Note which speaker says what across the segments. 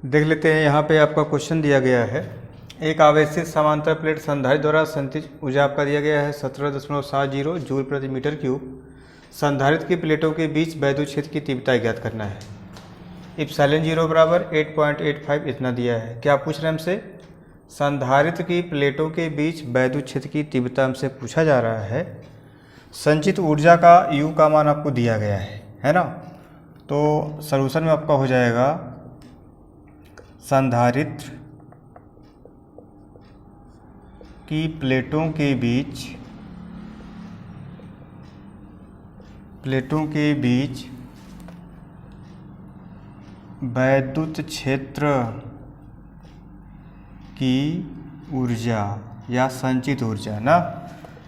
Speaker 1: देख लेते हैं। यहाँ पे आपका क्वेश्चन दिया गया है, एक आवेशित समांतर प्लेट संधारित्र द्वारा संचित ऊर्जा आपका दिया गया है 17.70 जूल प्रति मीटर क्यूब। संधारित्र की प्लेटों के बीच वैद्युत क्षेत्र की तीव्रता ज्ञात करना है। इप्सिलॉन 0 बराबर 8.85 इतना दिया है। क्या पूछ रहे हैं हमसे? संधारित्र की प्लेटों के बीच वैद्युत क्षेत्र की तीव्रता हमसे पूछा जा रहा है। संचित ऊर्जा का U का मान आपको दिया गया है ना। तो सॉल्यूशन में आपका हो जाएगा संधारित्र की प्लेटों के बीच वैद्युत क्षेत्र की ऊर्जा या संचित ऊर्जा ना।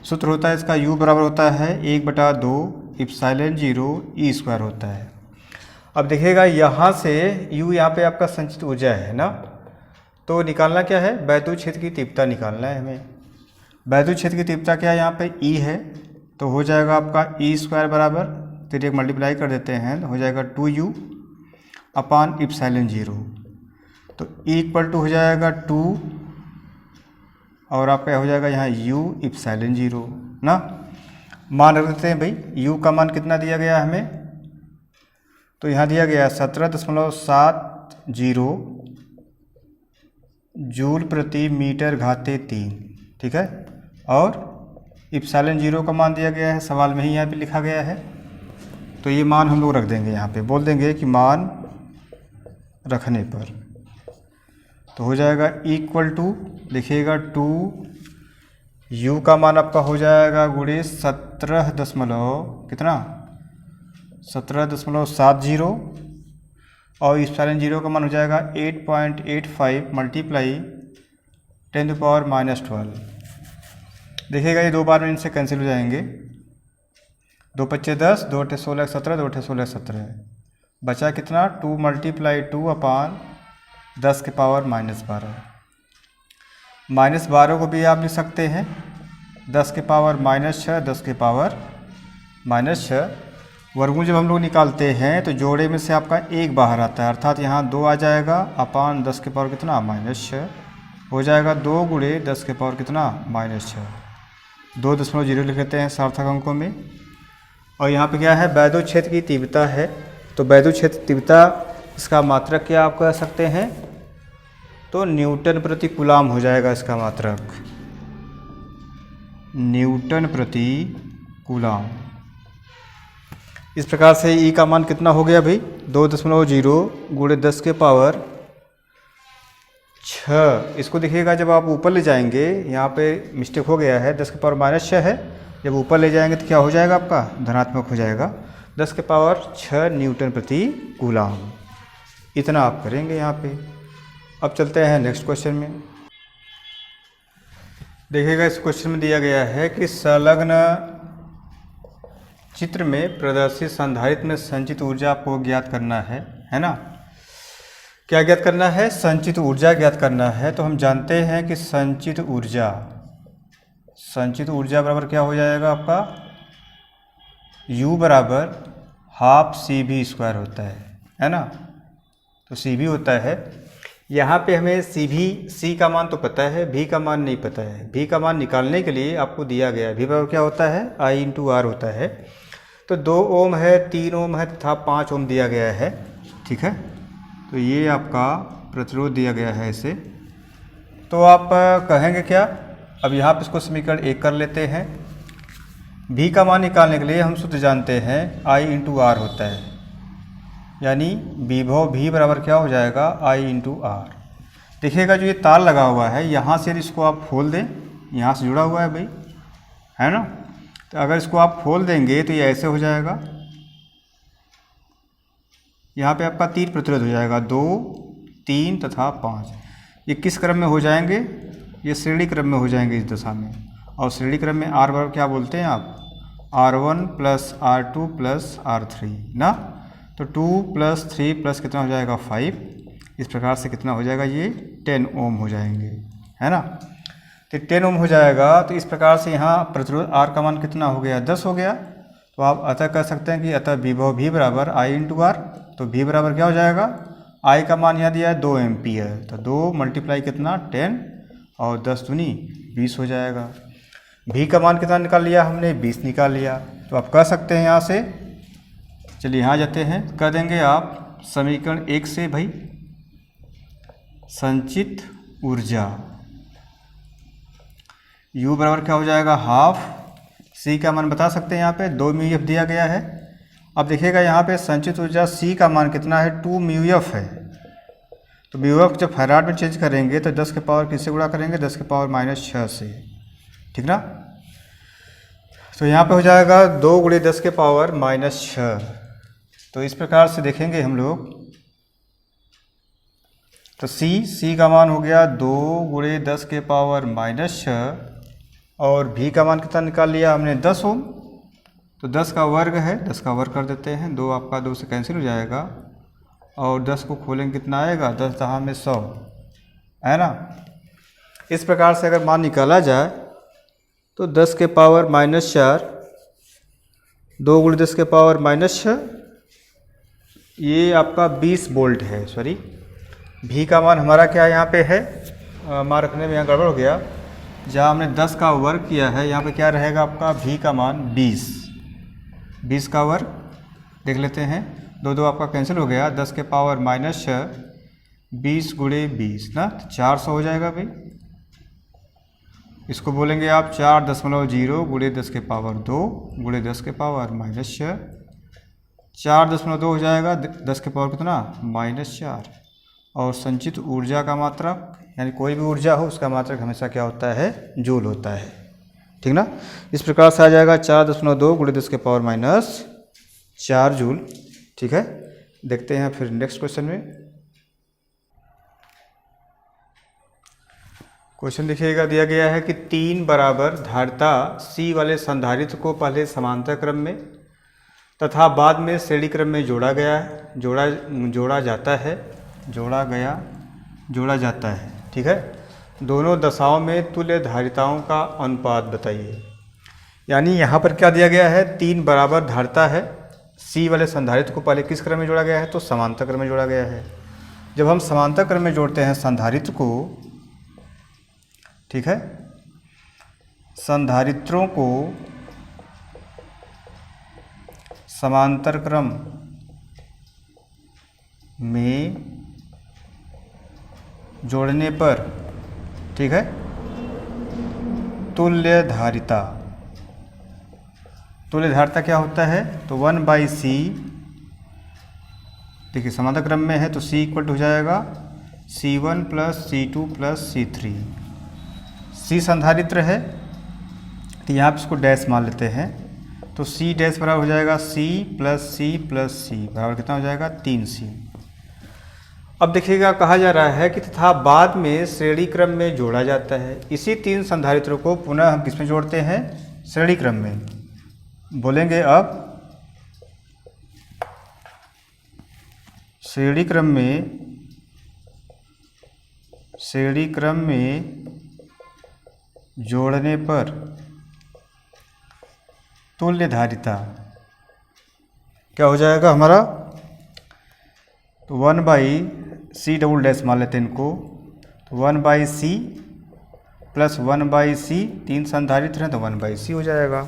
Speaker 1: सूत्र होता है इसका U बराबर होता है 1/2 इप्सिलॉन 0 E² होता है। अब देखिएगा यहाँ से U यहाँ पे आपका संचित ऊर्जा है ना, तो निकालना क्या है? वैद्युत क्षेत्र की तीव्रता निकालना है हमें। वैद्युत क्षेत्र की तीव्रता क्या है? यहाँ पे E है, तो हो जाएगा आपका E² बराबर, फिर एक मल्टीप्लाई कर देते हैं, हो जाएगा 2U अपान इप्सिलॉन 0। तो E = हो जाएगा 2 और आपका हो जाएगा यहाँ U इप्सिलॉन 0 ना। मान रख देते हैं भाई, U का मान कितना दिया गया है हमें? तो यहाँ दिया गया 17.70 जूल प्रति मीटर घाते 3, ठीक है। और इप्सिलॉन 0 का मान दिया गया है, सवाल में ही यहाँ पे लिखा गया है। तो ये मान हम लोग रख देंगे, यहाँ पे बोल देंगे कि मान रखने पर तो हो जाएगा = लिखिएगा 2U का मान आपका हो जाएगा गुणे 17.70 और इप्सिलॉन 0 का मान हो जाएगा 8.85 × 10⁻⁻12। देखिएगा ये 2 बार में इनसे कैंसिल हो जाएंगे। 2 × 5 = 10, 2 × 16 = 17, 2 × 16 = 17। बचा कितना? 2 × 2 अपान 10⁻12। -12 को भी आप लिख सकते हैं 10⁻⁻6, 10⁻⁻6। वर्गमूल जब हम लोग निकालते हैं तो जोड़े में से आपका 1 बाहर आता है, अर्थात यहाँ 2 आ जाएगा अपान 10⁻⁻6 हो जाएगा 2 × 10⁻⁻6। 2.0 लिख लेते हैं सार्थक अंकों में। और यहाँ पे क्या है? वैद्युत क्षेत्र की तीव्रता है। तो वैद्युत क्षेत्र तीव्रता इसका मात्रक क्या आप कह सकते हैं? तो न्यूटन प्रति कूलाम हो जाएगा इसका मात्रक, न्यूटन प्रति कूलाम। इस प्रकार से E का मान कितना हो गया भाई? 2.0 × 10⁻6। इसको देखिएगा जब आप ऊपर ले जाएंगे, यहाँ पे मिस्टेक हो गया है, 10⁻⁻6 है, जब ऊपर ले जाएंगे तो क्या हो जाएगा आपका? धनात्मक हो जाएगा, 10⁻6 न्यूटन प्रति कूलाम। इतना आप करेंगे यहाँ पे। अब चलते हैं नेक्स्ट क्वेश्चन में। देखिएगा इस क्वेश्चन में दिया गया है कि संलग्न चित्र में प्रदर्शित संधारित्र में संचित ऊर्जा आपको ज्ञात करना है ना। क्या ज्ञात करना है? संचित ऊर्जा ज्ञात करना है। तो हम जानते हैं कि संचित ऊर्जा बराबर क्या हो जाएगा आपका? U बराबर 12 CV² होता है ना। तो CV होता है। यहाँ पे हमें C का मान तो पता है, V का मान नहीं पता है। V का मान निकालने के लिए आपको दिया गया है, V बराबर क्या होता है? I × R होता है। तो 2 ओम है, 3 ओम है तथा 5 ओम दिया गया है, ठीक है। तो ये आपका प्रतिरोध दिया गया है इसे। तो आप कहेंगे क्या? अब यहाँ पे इसको समीकरण 1 कर लेते हैं। V का मान निकालने के लिए हम सूत्र जानते हैं I × R होता है, यानी विभव V बराबर क्या हो जाएगा? I × R। देखिएगा जो ये तार लगा हुआ है, यहाँ से यदि इसको आप खोल दें, यहाँ से जुड़ा हुआ है भाई, है ना। तो अगर इसको आप खोल देंगे तो ये ऐसे हो जाएगा। यहाँ पे आपका 3 प्रतिरोध हो जाएगा, 2, 3 तथा 5। ये किस क्रम में हो जाएंगे? ये श्रेणी क्रम में हो जाएंगे इस दशा में। और श्रेणी क्रम में R बराबर क्या बोलते हैं आप? R1 + R2 + R3 ना। तो 2 + 3 + कितना हो जाएगा? 5। इस प्रकार से कितना हो जाएगा? ये 10 ओम हो जाएंगे, है ना। तो 10 ओम हो जाएगा। तो इस प्रकार से यहाँ प्रतिरोध R का मान कितना हो गया? 10 हो गया। तो आप अतः कह सकते हैं कि अतः विभव V बराबर I × R। तो V बराबर क्या हो जाएगा? आई का मान यहाँ दिया है 2 एम्पियर, तो 2 मल्टीप्लाई कितना 10 और 10 दूनी 20 हो जाएगा। भी का मान कितना निकाल लिया हमने 20 निकाल लिया। तो आप कह सकते हैं यहाँ से, चलिए यहाँ जाते हैं, कह देंगे आप समीकरण 1 से भाई संचित ऊर्जा U बराबर क्या हो जाएगा हाफ, C का मान बता सकते हैं यहाँ पे 2 म्यू एफ दिया गया है। अब देखिएगा यहाँ पे संचित ऊर्जा C का मान कितना है 2 म्यू एफ है। तो म्यू एफ जब फैराड में चेंज करेंगे तो 10 के पावर किससे गुणा करेंगे 10 के पावर -6 से, ठीक ना। तो यहाँ पे हो जाएगा 2 गुणे 10 के पावर -6। तो इस प्रकार से देखेंगे हम लोग, तो C का मान हो गया 2 गुणे 10 के पावर -6 और भी का मान कितना निकाल लिया हमने 10 ओम। तो 10 का वर्ग है, 10 का वर्ग कर देते हैं, 2 आपका 2 से कैंसिल हो जाएगा और 10 को खोलेंगे कितना आएगा 10 दहा में 100, है ना। इस प्रकार से अगर मान निकाला जाए तो 10 के पावर -4 2 गुणे 10 के पावर -6 ये आपका 20 वोल्ट है। सॉरी, भी का मान हमारा क्या यहाँ पे है, मान रखने में यहाँ गड़बड़ हो गया, जहाँ हमने 10 का वर्ग किया है यहाँ पे क्या रहेगा आपका भी का मान 20 का वर्ग देख लेते हैं, 2 आपका कैंसिल हो गया, 10 के पावर -6 20 गुणे 20 ना, तो 400 हो जाएगा भाई। इसको बोलेंगे आप 4.0 गुणे 10 के पावर 2 गुणे 10 के पावर -6, 4.2 हो जाएगा 10 के पावर कितना -4। और संचित ऊर्जा का मात्रक यानी कोई भी ऊर्जा हो उसका मात्रक हमेशा क्या होता है जूल होता है, ठीक ना। इस प्रकार से आ जाएगा 4.2 गुणे 10 के पावर -4 जूल, ठीक है। देखते हैं फिर नेक्स्ट क्वेश्चन में। क्वेश्चन देखिएगा, दिया गया है कि 3 बराबर धारिता C वाले संधारित्र को पहले समांतर क्रम में तथा बाद में श्रेणी क्रम में जोड़ा जाता है, ठीक है। दोनों दशाओं में तुल्य धारिताओं का अनुपात बताइए। यानी यहाँ पर क्या दिया गया है, 3 बराबर धारिता है, C वाले संधारित्र को पहले किस क्रम में जोड़ा गया है तो समांतर क्रम में जोड़ा गया है। जब हम समांतर क्रम में जोड़ते हैं संधारित्र को, ठीक है, संधारित्रों को समांतर क्रम में जोड़ने पर, ठीक है, तुल्य धारिता क्या होता है तो 1/c, देखिए समांतर क्रम में है तो C इक्वल टू हो जाएगा C1 + C2 + C3। C संधारित्र है तो यहाँ पे इसको डैश मान लेते हैं, तो C डैश बराबर हो जाएगा C + C + C बराबर कितना हो जाएगा 3C। अब देखिएगा कहा जा रहा है कि तथा बाद में श्रेणी क्रम में जोड़ा जाता है। इसी 3 संधारित्रों को पुनः हम किस में जोड़ते हैं श्रेणी क्रम में। बोलेंगे अब श्रेणी क्रम में जोड़ने पर तुल्य धारिता क्या हो जाएगा हमारा, तो 1/c डबल डैश मान लेते हैं इनको, तो 1/c + 1/c 3 संधारित्र हैं तो 1/c हो जाएगा।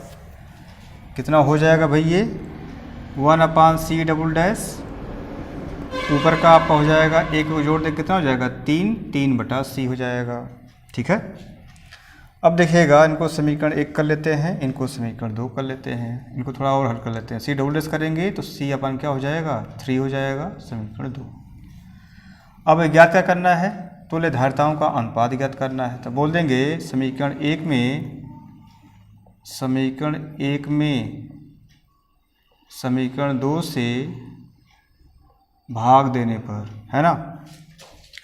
Speaker 1: कितना हो जाएगा भाई ये 1/c डबल डैश, ऊपर का आपका हो जाएगा 1 को जोड़ दे कितना हो जाएगा 3/c हो जाएगा, ठीक है। अब देखिएगा इनको समीकरण 1 कर लेते हैं, इनको समीकरण 2 कर लेते हैं, इनको थोड़ा और हल कर लेते हैं। C डबल डैश करेंगे तो C अपन क्या हो जाएगा 3 हो जाएगा समीकरण 2। अब ज्ञात क्या करना है, तुल्य धारिताओं का अनुपात ज्ञात करना है। तो बोल देंगे समीकरण 1 में समीकरण 2 से भाग देने पर, है ना,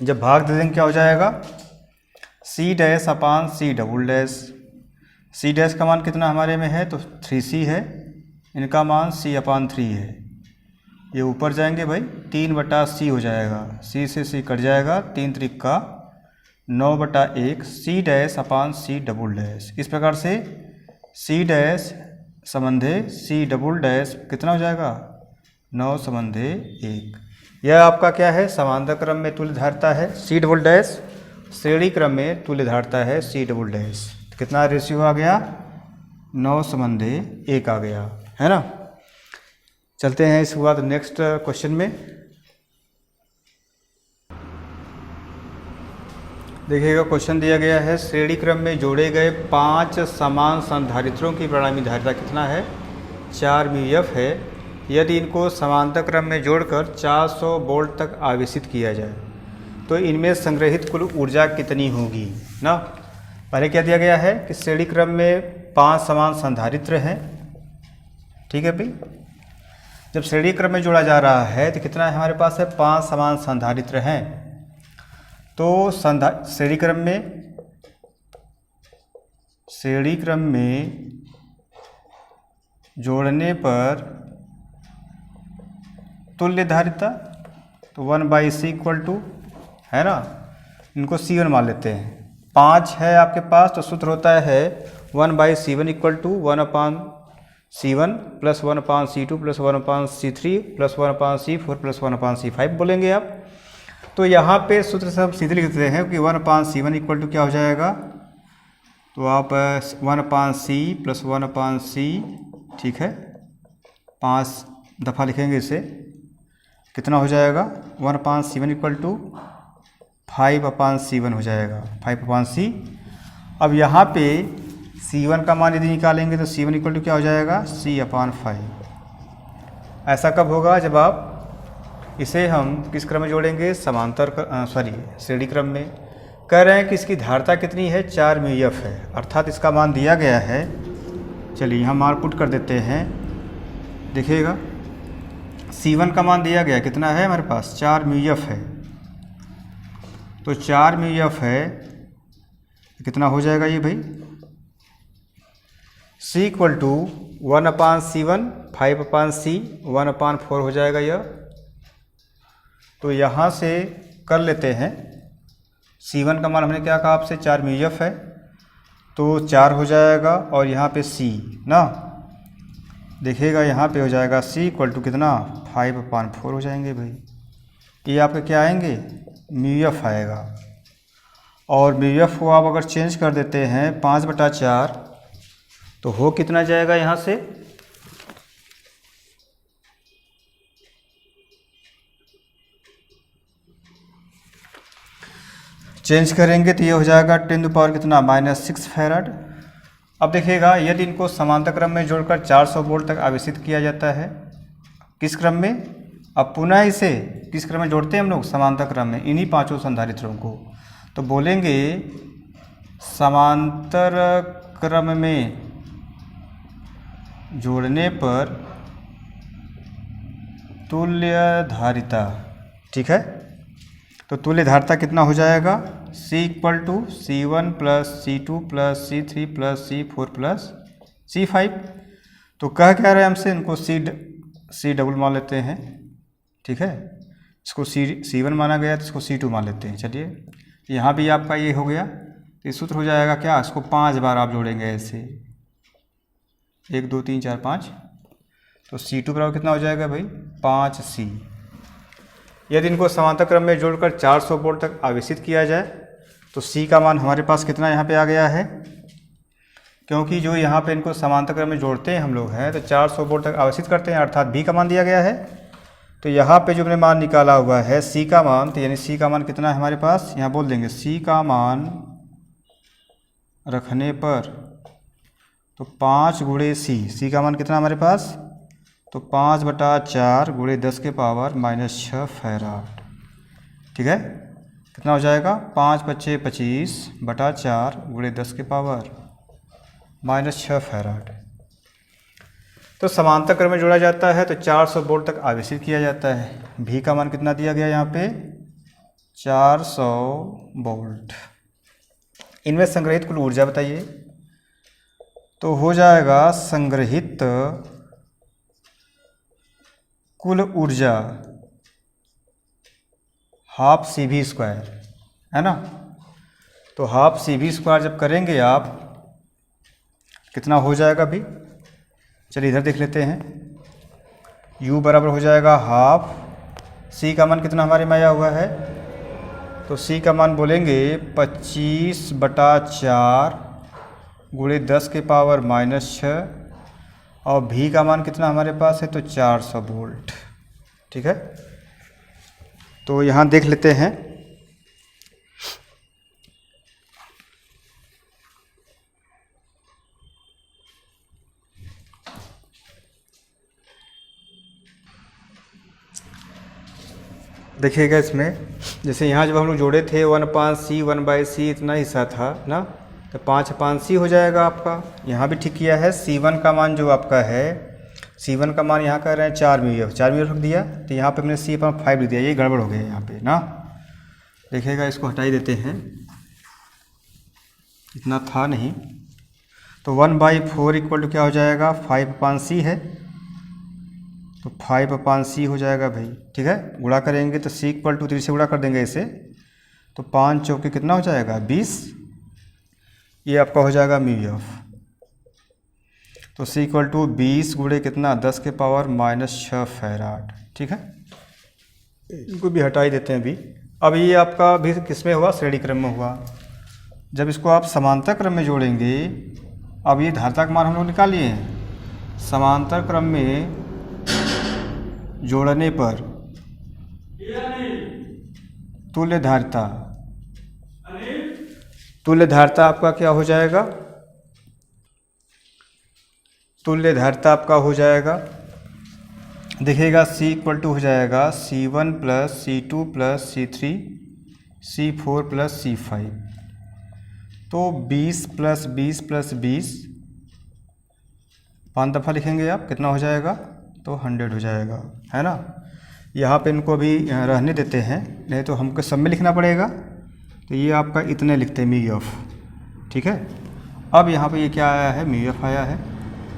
Speaker 1: जब भाग दे देंगे क्या हो जाएगा C'/C double dash. C dash का मान कितना हमारे में है तो 3C है, इनका मान C/3 है। ये ऊपर जाएंगे भाई 3/C हो जाएगा, C से C कट जाएगा, 3 त्रिका 9/1 C'/C डबल डैश। इस प्रकार से C डैश संबंधे C डबल डैश कितना हो जाएगा 9/1। यह आपका क्या है, समांतर क्रम में तुल्य धारिता है C डबल डैश, श्रेणी क्रम में तुल्य धारिता है C डबल डैश। कितना रेशियो आ गया, 9:1 आ गया, है ना। चलते हैं इसके बाद नेक्स्ट क्वेश्चन में। देखिएगा क्वेश्चन दिया गया है, श्रेणी क्रम में जोड़े गए 5 समान संधारित्रों की परिणामी धारिता कितना है, 4 μF है। यदि इनको समांतर क्रम में जोड़कर 400 वोल्ट तक आवेशित किया जाए तो इनमें संग्रहित कुल ऊर्जा कितनी होगी ना। पहले क्या दिया गया है कि श्रेणी क्रम में 5 समान संधारित्र हैं, ठीक है भाई। जब श्रेणी क्रम में जोड़ा जा रहा है तो कितना है हमारे पास है, 5 समान संधारित्र हैं। तो श्रेणी क्रम में जोड़ने पर तुल्य धारिता तो 1/c इक्वल टू, है ना, इनको C1 मान लेते हैं। 5 है आपके पास तो सूत्र होता है 1/C1 equal to 1/C1 plus 1/C2 plus 1/C3 plus 1/C4 plus 1/C5 बोलेंगे आप। तो यहाँ पे सूत्र से हम सीधे लिख देते हैं कि 1/C1 इक्वल टू क्या हो जाएगा, तो आप 1/C प्लस 1/C, ठीक है, 5 दफ़ा लिखेंगे इसे, कितना हो जाएगा 1/C1 इक्वल टू 5/C1 हो जाएगा, 5/C। अब यहाँ पे C1 का मान यदि निकालेंगे तो C1 इक्वल टू क्या हो जाएगा, C/5। ऐसा कब होगा, जब आप इसे हम किस क्रम में जोड़ेंगे, श्रेणी क्रम में। कह रहे हैं कि इसकी धारिता कितनी है, 4 μF है, अर्थात इसका मान दिया गया है। चलिए यहाँ मान पुट कर देते हैं, देखिएगा C1 का मान दिया गया कितना है हमारे पास, 4 μF है। तो 4 μF है, कितना हो जाएगा ये भाई, C equal to 1/C1 5/C 1/4 हो जाएगा यह। तो यहाँ से कर लेते हैं, C1 का मान हमने क्या कहा आपसे, 4 μF है, तो 4 हो जाएगा और यहाँ पे C ना, देखिएगा यहाँ पे हो जाएगा C इक्वल टू कितना, 5/4 हो जाएंगे भाई। ये आपके क्या आएंगे, μF आएगा। और μF को आप अगर चेंज कर देते हैं 5/4 तो हो कितना जाएगा, यहाँ से चेंज करेंगे तो ये हो जाएगा 10⁻⁻⁻⁶ कितना, -6 फैराड। अब देखिएगा यदि इनको समांतर क्रम में जोड़कर 400 वोल्ट तक आवेशित किया जाता है, किस क्रम में, अब पुनः इसे किस क्रम में जोड़ते हैं हम लोग, समांतर क्रम में, इन्हीं 5 संधारित्रों को। तो बोलेंगे समांतर क्रम में जोड़ने पर तुल्य धारिता, ठीक है। तो तुल्य धारिता कितना हो जाएगा, C equal to C1 plus C2 plus C3 plus C4 plus C5। तो कह क्या रहे हैं हमसे, इनको C डबल मान लेते हैं, ठीक है। इसको C1 माना गया तो इसको C2 मान लेते हैं। चलिए यहाँ भी आपका ये हो गया, तो ये सूत्र हो जाएगा क्या, इसको 5 बार आप जोड़ेंगे ऐसे, 1 2 3 4 5, तो C2 बराबर कितना हो जाएगा भाई, 5C। यदि इनको समांतर क्रम में जोड़कर 400 वोल्ट तक आवेशित किया जाए तो C का मान हमारे पास कितना यहाँ पे आ गया है, क्योंकि जो यहाँ पे इनको समांतर क्रम में जोड़ते हैं हम लोग हैं तो 400 वोल्ट तक आवेशित करते हैं, अर्थात B का मान दिया गया है। तो यहाँ पे जो हमने मान निकाला हुआ है C का मान, तो यानी C का मान कितना है हमारे पास, यहाँ बोल देंगे C का मान रखने पर तो 5 × C का मान कितना हमारे पास, तो 5/4 × 10 के पावर -6 फैराड, ठीक है। कितना हो जाएगा, 5×5 = 25 बटा 4 × 10 के पावर -6 फैराड। तो समांतर क्रम में जोड़ा जाता है तो 400 वोल्ट तक आवेशित किया जाता है। भी का मान कितना दिया गया यहाँ पे, 400 वोल्ट। इनमें संग्रहित कुल ऊर्जा बताइए, तो हो जाएगा संग्रहित कुल ऊर्जा ½ CV², है ना। तो ½ CV² जब करेंगे आप कितना हो जाएगा भी, चलिए इधर देख लेते हैं। U बराबर हो जाएगा ½ सी का मान कितना हमारे में आया हुआ है, तो सी का मान बोलेंगे 25/4 गुणे 10 के पावर -6 और भी का मान कितना हमारे पास है, तो 400 वोल्ट। ठीक है, तो यहाँ देख लेते हैं। देखिएगा इसमें, जैसे यहाँ जब हम लोग जोड़े थे 1/c 1/c इतना हिस्सा था ना, तो 5/c हो जाएगा आपका। यहाँ भी ठीक किया है। C1 का मान जो आपका है, C1 का मान यहाँ कह रहे हैं 4 μF, 4 μF रख दिया, तो यहाँ पे हमने C/5 लिख दिया। ये गड़बड़ हो गया यहाँ पे ना। देखिएगा, इसको हटा ही देते हैं, इतना था नहीं। तो 1/4 इक्वल टू क्या हो जाएगा, 5/c है, तो 5/c हो जाएगा भाई। ठीक है, गुणा करेंगे तो c इक्वल टू 3 से गुणा कर देंगे इसे, तो 5 चौके कितना हो जाएगा, 20। ये आपका हो जाएगा μF। तो c इक्वल टू 20 गुणे कितना, 10 के पावर -6 फैराड। ठीक है, इनको भी हटा ही देते हैं अभी। अब ये आपका भी किस में हुआ, श्रेणी क्रम में हुआ। जब इसको आप समांतर क्रम में जोड़ेंगे, अब ये धारिता का मान हम लोग निकाल लिए हैं। समांतर क्रम में जोड़ने पर तुल्य धारिता आपका क्या हो जाएगा, तुल्य धारिता आपका हो जाएगा। देखिएगा, C इक्वल टू हो जाएगा C1 + C2 + C3 C4 + C5। तो 20 + 20 + 20 5 दफ़ा लिखेंगे आप, कितना हो जाएगा, तो 100 हो जाएगा, है ना। यहाँ पे इनको भी रहने देते हैं, नहीं तो हमको सब में लिखना पड़ेगा। तो ये आपका इतने लिखते हैं μF। ठीक है, अब यहाँ पे ये क्या आया है, μF आया है।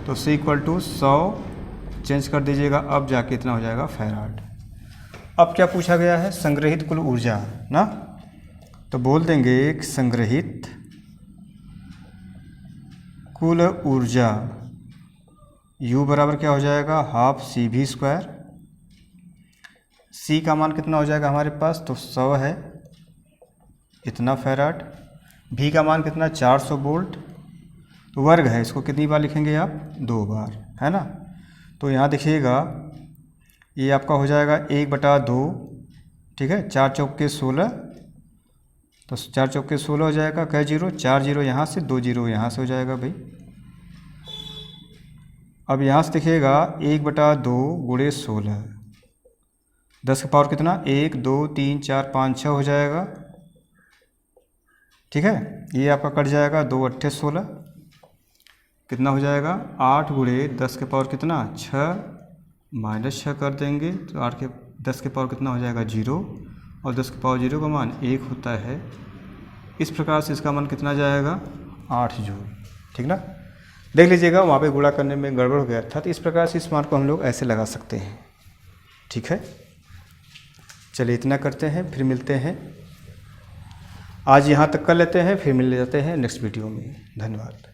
Speaker 1: तो C इक्वल टू 100 चेंज कर दीजिएगा, अब जाके इतना हो जाएगा फैराड। अब क्या पूछा गया है, संग्रहित कुल ऊर्जा ना, तो बोल देंगे संग्रहित कुल ऊर्जा U बराबर क्या हो जाएगा, ½ CV²। C का मान कितना हो जाएगा हमारे पास, तो 100 है, इतना फैराड। V का मान कितना, 400 वोल्ट। तो वर्ग है, इसको कितनी बार लिखेंगे आप, 2 बार, है ना। तो यहाँ देखिएगा, ये आपका हो जाएगा 1/2। ठीक है, 4 चौके 16, तो 4 चौके 16 हो जाएगा। कै जीरो, 4 जीरो यहाँ से, 2 जीरो यहाँ से हो जाएगा भाई। अब यहाँ से देखिएगा 1/2 गुणे 16, 10 का पावर कितना, 1 2 3 4 5 6 हो जाएगा। ठीक है, ये आपका कट जाएगा, 2 8 16 कितना हो जाएगा, 8 गुणे 10 के पावर कितना, 6 -6 कर देंगे, तो 8 के 10 के पावर कितना हो जाएगा, 0। और 10 के पावर 0 का मान 1 होता है। इस प्रकार से इसका मान कितना जाएगा, 8 जूल। ठीक ना, देख लीजिएगा, वहाँ पे गुणा करने में गड़बड़ हो गया था। तो इस प्रकार से इस मान को हम लोग ऐसे लगा सकते हैं। ठीक है, चलिए इतना करते हैं, फिर मिलते हैं। आज यहाँ तक कर लेते हैं, फिर मिल जाते हैं नेक्स्ट वीडियो में। धन्यवाद।